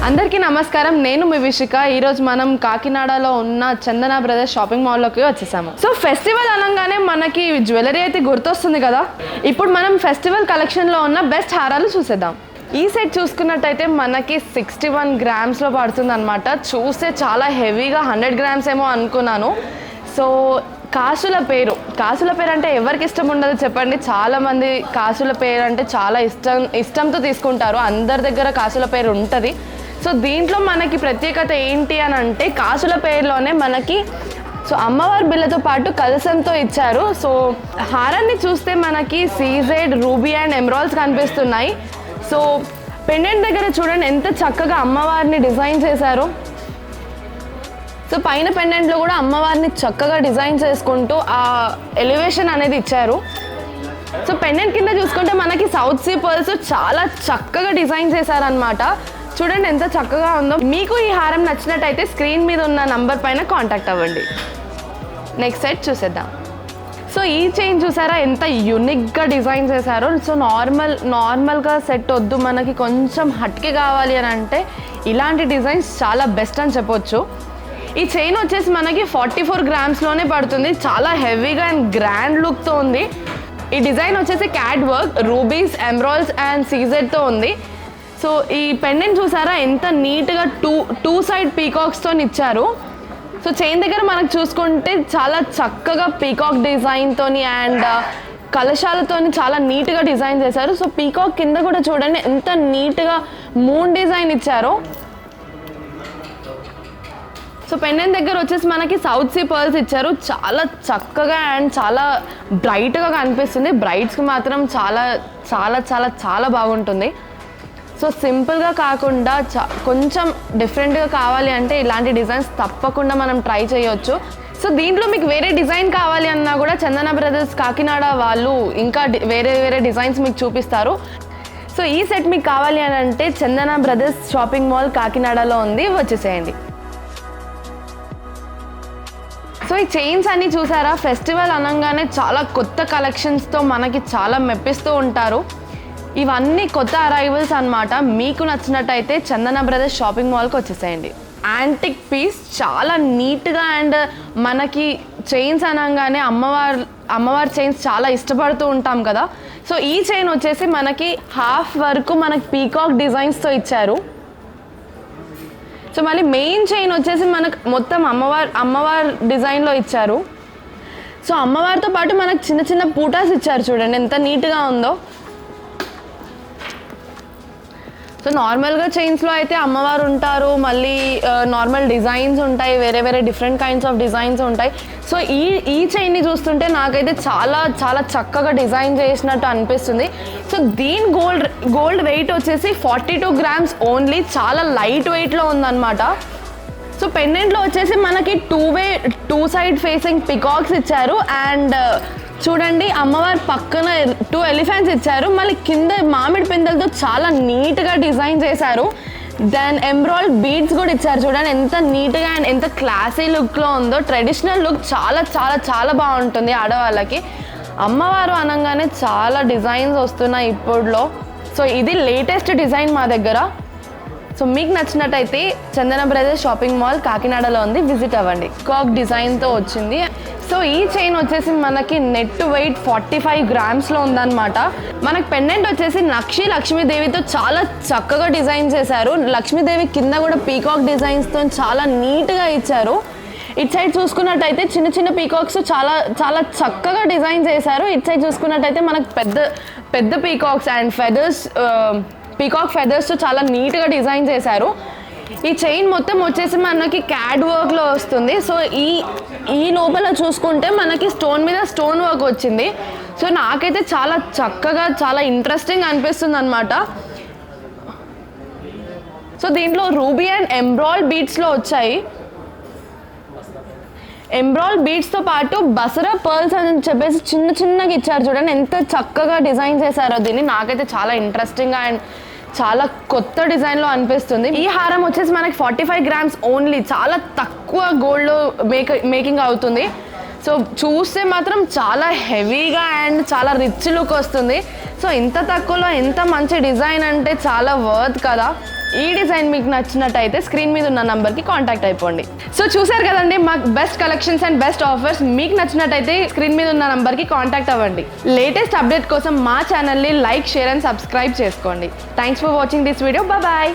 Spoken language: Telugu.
అందరికీ నమస్కారం. నేను మీ విషిక. ఈరోజు మనం కాకినాడలో ఉన్న చందన బ్రదర్స్ షాపింగ్ మాల్లోకి వచ్చేసాము. సో ఫెస్టివల్ అనగానే మనకి జ్యువెలరీ అయితే గుర్తొస్తుంది కదా. ఇప్పుడు మనం ఫెస్టివల్ కలెక్షన్లో ఉన్న బెస్ట్ హారాలు చూసేద్దాం. ఈ సెట్ చూసుకున్నట్టయితే మనకి 61 గ్రామ్స్లో పడుతుంది అనమాట. చూస్తే చాలా హెవీగా 100 గ్రామ్స్ ఏమో అనుకున్నాను. సో కాసుల పేరు అంటే ఎవరికి ఇష్టం ఉండదు చెప్పండి. చాలామంది కాసుల పేరు అంటే చాలా ఇష్టంతో తీసుకుంటారు. అందరి దగ్గర కాసుల పేరు ఉంటుంది. సో దీంట్లో మనకి ప్రత్యేకత ఏంటి అని అంటే కాసుల పేరులోనే మనకి అమ్మవారి బిళ్ళతో పాటు కలసంతో ఇచ్చారు. సో హారాన్ని చూస్తే మనకి సీజెడ్, రూబీ అండ్ ఎమరాల్డ్స్ కనిపిస్తున్నాయి. సో పెండెంట్ దగ్గర చూడండి ఎంత చక్కగా అమ్మవారిని డిజైన్ చేశారు. సో పైన పెండెంట్లో కూడా అమ్మవారిని చక్కగా డిజైన్ చేసుకుంటూ ఆ ఎలివేషన్ అనేది ఇచ్చారు. సో పెండెంట్ కింద చూసుకుంటే మనకి సౌత్ సీ పర్ల్స్ చాలా చక్కగా డిజైన్ చేశారనమాట. చూడండి ఎంత చక్కగా ఉందో. మీకు ఈ హారం నచ్చినట్టయితే స్క్రీన్ మీద ఉన్న నంబర్ పైన కాంటాక్ట్ అవ్వండి. నెక్స్ట్ సెట్ చూసేద్దాం. సో ఈ చైన్ చూసారా ఎంత యూనిక్గా డిజైన్ చేశారో. సో నార్మల్గా సెట్ వద్దు, మనకి కొంచెం హట్కే కావాలి అని అంటే ఇలాంటి డిజైన్స్ చాలా బెస్ట్ అని చెప్పొచ్చు. ఈ చైన్ వచ్చేసి మనకి 44 గ్రామ్స్లోనే పడుతుంది. చాలా హెవీగా అండ్ గ్రాండ్ లుక్తో ఉంది. ఈ డిజైన్ వచ్చేసి cut work, rubies, emeralds and సీజెడ్తో ఉంది. సో ఈ పెండెంట్ చూసారా ఎంత నీట్గా టూ సైడ్ పీకాక్స్తో ఇచ్చారు. సో చైన్ దగ్గర మనకు చూసుకుంటే చాలా చక్కగా పీకాక్ డిజైన్తోని అండ్ కలశాలతోని చాలా నీట్గా డిజైన్ చేశారు. సో పీకాక్ కింద కూడా చూడండి ఎంత నీట్గా మూన్ డిజైన్ ఇచ్చారో. సో పెండెంట్ దగ్గర వచ్చేసి మనకి సౌత్ సీ పర్ల్స్ ఇచ్చారు. చాలా చక్కగా అండ్ చాలా బ్రైట్గా కనిపిస్తుంది. బ్రైట్స్కి మాత్రం చాలా చాలా చాలా చాలా బాగుంటుంది. సో సింపుల్గా కాకుండా కొంచెం డిఫరెంట్గా కావాలి అంటే ఇలాంటి డిజైన్స్ తప్పకుండా మనం ట్రై చేయొచ్చు. సో దీంట్లో మీకు వేరే డిజైన్ కావాలి అన్నా కూడా చందన బ్రదర్స్ కాకినాడ వాళ్ళు ఇంకా వేరే డిజైన్స్ మీకు చూపిస్తారు. సో ఈ సెట్ మీకు కావాలి అని అంటే చందన బ్రదర్స్ షాపింగ్ మాల్ కాకినాడలో ఉంది, వచ్చేసేయండి. సో ఈ చైన్స్ అన్నీ చూసారా, ఫెస్టివల్ అనగానే చాలా కొత్త కలెక్షన్స్తో మనకి చాలా మెప్పిస్తూ ఉంటారు. ఇవన్నీ కొత్త అరైవల్స్ అనమాట. మీకు నచ్చినట్టయితే చందన బ్రదర్స్ షాపింగ్ మాల్కి వచ్చేసేయండి. యాంటిక్ పీస్ చాలా నీట్గా అండ్ మనకి చైన్స్ అనగానే అమ్మవారి చైన్స్ చాలా ఇష్టపడుతూ ఉంటాం కదా. సో ఈ చైన్ వచ్చేసి మనకి హాఫ్ వరకు మనకి పీకాక్ డిజైన్స్తో ఇచ్చారు. సో మళ్ళీ మెయిన్ చైన్ వచ్చేసి మనకు మొత్తం అమ్మవారి డిజైన్లో ఇచ్చారు. సో అమ్మవారితో పాటు మనకు చిన్న చిన్న పూటాస్ ఇచ్చారు. చూడండి ఎంత నీట్గా ఉందో. సో నార్మల్గా చైన్స్లో అయితే అమ్మవారు ఉంటారు, మళ్ళీ నార్మల్ డిజైన్స్ ఉంటాయి, వేరే డిఫరెంట్ కైండ్స్ ఆఫ్ డిజైన్స్ ఉంటాయి. సో ఈ చైన్ని చూస్తుంటే నాకైతే చాలా చాలా చక్కగా డిజైన్ చేసినట్టు అనిపిస్తుంది. సో దీని గోల్డ్ వెయిట్ వచ్చేసి 42 గ్రామ్స్ ఓన్లీ. చాలా లైట్ వెయిట్లో ఉందన్నమాట. సో పెండెంట్లో వచ్చేసి మనకి టూ సైడ్ ఫేసింగ్ పికాక్స్ ఇచ్చారు. అండ్ చూడండి అమ్మవారి పక్కన 2 ఎలిఫెంట్స్ ఇచ్చారు. మళ్ళీ కింద మామిడి పిందెలతో చాలా నీట్గా డిజైన్ చేశారు. దెన్ ఎమరాల్డ్ బీడ్స్ కూడా ఇచ్చారు. చూడండి ఎంత నీట్గా అండ్ ఎంత క్లాసీ లుక్లో ఉందో. ట్రెడిషనల్ లుక్ చాలా చాలా చాలా బాగుంటుంది ఆడవాళ్ళకి. అమ్మవారు అనగానే చాలా డిజైన్స్ వస్తున్నాయి ఇప్పుడులో. సో ఇది లేటెస్ట్ డిజైన్ మా దగ్గర. సో మీకు నచ్చినట్టయితే చందన బ్రదర్స్ షాపింగ్ మాల్ కాకినాడలో ఉంది, విజిట్ అవ్వండి. కాక్ డిజైన్తో వచ్చింది. సో ఈ చైన్ వచ్చేసి మనకి నెట్ వెయిట్ 45 గ్రామ్స్లో ఉందన్నమాట. మనకి పెండెంట్ వచ్చేసి లక్ష్మీదేవితో చాలా చక్కగా డిజైన్ చేశారు. లక్ష్మీదేవి కింద కూడా పీకాక్ డిజైన్స్తో చాలా నీట్గా ఇచ్చారు. ఇటు సైడ్ చూసుకున్నట్టయితే చిన్న చిన్న పీకాక్స్ చాలా చాలా చక్కగా డిజైన్ చేశారు. ఇటు సైడ్ చూసుకున్నట్టయితే మనకు పెద్ద పీకాక్స్ అండ్ పీకాక్ ఫెదర్స్తో చాలా నీట్గా డిజైన్ చేశారు. ఈ చైన్ మొత్తం వచ్చేసి మనకి క్యాడ్ వర్క్లో వస్తుంది. సో ఈ లోపల చూసుకుంటే మనకి స్టోన్ మీద స్టోన్ వర్క్ వచ్చింది. సో నాకైతే చాలా చక్కగా చాలా ఇంట్రెస్టింగ్ అనిపిస్తుంది అనమాట. సో దీంట్లో రూబీ అండ్ ఎమరాల్డ్ బీడ్స్లో వచ్చాయి. ఎమరాల్డ్ బీడ్స్తో పాటు బసరా పర్ల్స్ అని చెప్పేసి చిన్నగా ఇచ్చారు. చూడండి ఎంత చక్కగా డిజైన్ చేశారో దీన్ని. నాకైతే చాలా ఇంట్రెస్టింగ్గా అండ్ చాలా కొత్త డిజైన్లో అనిపిస్తుంది. ఈ హారం వచ్చేసి మనకి 45 గ్రామ్స్ ఓన్లీ. చాలా తక్కువ గోల్డ్లో మేకింగ్ అవుతుంది. సో చూస్తే మాత్రం చాలా హెవీగా అండ్ చాలా రిచ్ లుక్ వస్తుంది. సో ఇంత తక్కువలో ఎంత మంచి డిజైన్ అంటే చాలా వర్త్ కదా. ఈ డిజైన్ మీకు నచ్చినట్టయితే స్క్రీన్ మీద ఉన్న నంబర్కి కాంటాక్ట్ అయిపోండి. సో చూసారు కదండి మా best collections and best offers. మీకు నచ్చినట్టయితే స్క్రీన్ మీద ఉన్న నంబర్కి కాంటాక్ట్ అవ్వండి. లేటెస్ట్ అప్డేట్ కోసం మా ఛానల్ని లైక్, షేర్ అండ్ సబ్స్క్రైబ్ చేసుకోండి. Thanks for watching this video. Bye.